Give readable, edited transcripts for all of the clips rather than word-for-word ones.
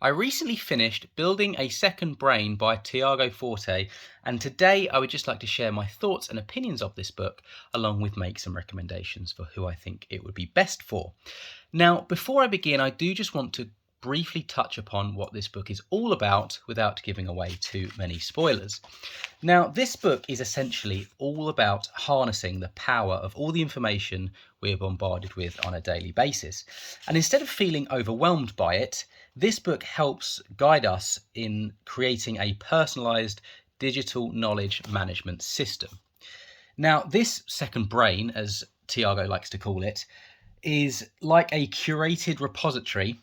I recently finished Building a Second Brain by Tiago Forte, and today I would just like to share my thoughts and opinions of this book, along with make some recommendations for who I think it would be best for. Now, before I begin, I do just want to briefly touch upon what this book is all about without giving away too many spoilers. Now, this book is essentially all about harnessing the power of all the information we're bombarded with on a daily basis. And instead of feeling overwhelmed by it, this book helps guide us in creating a personalized digital knowledge management system. Now, this second brain, as Tiago likes to call it, is like a curated repository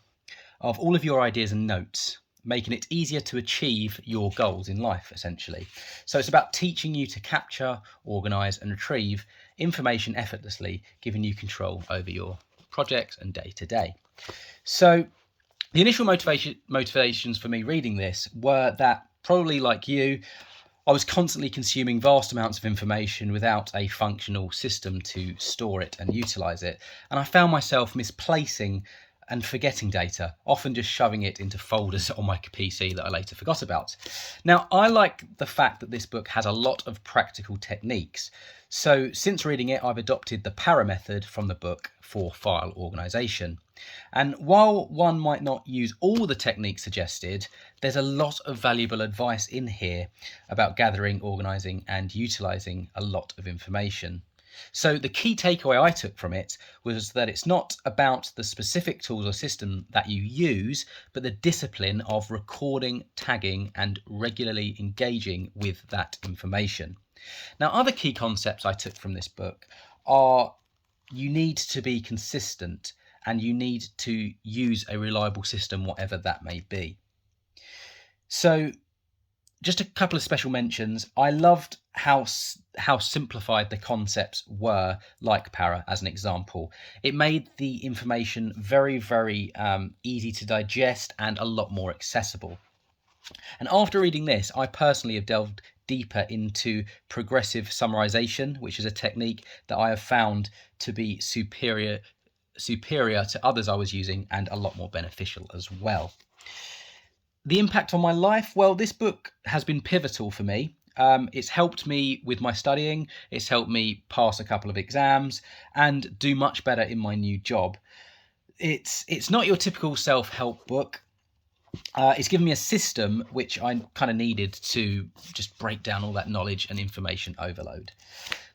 of all of your ideas and notes, making it easier to achieve your goals in life, essentially. So it's about teaching you to capture, organise and retrieve information effortlessly, giving you control over your projects and day to day. So the initial motivations for me reading this were that, probably like you, I was constantly consuming vast amounts of information without a functional system to store it and utilise it. And I found myself misplacing and forgetting data, often just shoving it into folders on my PC that I later forgot about. Now, I like the fact that this book has a lot of practical techniques. So since reading it, I've adopted the para method from the book for file organisation. And while one might not use all the techniques suggested, there's a lot of valuable advice in here about gathering, organising and utilising a lot of information. So the key takeaway I took from it was that it's not about the specific tools or system that you use, but the discipline of recording, tagging, and regularly engaging with that information. Now, other key concepts I took from this book are you need to be consistent and you need to use a reliable system, whatever that may be. So just a couple of special mentions. I loved how simplified the concepts were, like para as an example. It made the information very, very easy to digest and a lot more accessible. And after reading this, I personally have delved deeper into progressive summarization, which is a technique that I have found to be superior to others I was using and a lot more beneficial as well. The impact on my life, well, this book has been pivotal for me. It's helped me with my studying, it's helped me pass a couple of exams and do much better in my new job. It's not your typical self-help book. It's given me a system which I kind of needed to just break down all that knowledge and information overload.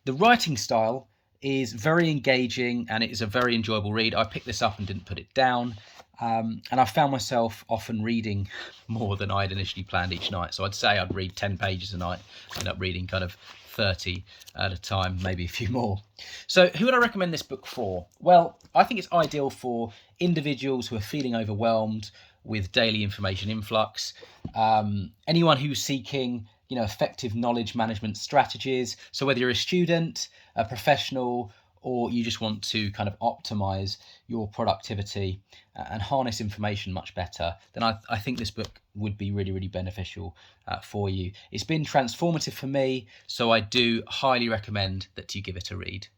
The writing style is very engaging and it is a very enjoyable read. I picked this up and didn't put it down. And I found myself often reading more than I'd initially planned each night. So I'd say I'd read 10 pages a night, end up reading kind of 30 at a time, maybe a few more. So who would I recommend this book for? Well, I think it's ideal for individuals who are feeling overwhelmed with daily information influx, anyone who's seeking effective knowledge management strategies. So whether you're a student, a professional, or you just want to kind of optimize your productivity and harness information much better, then I think this book would be really, really beneficial for you. It's been transformative for me, so I do highly recommend that you give it a read.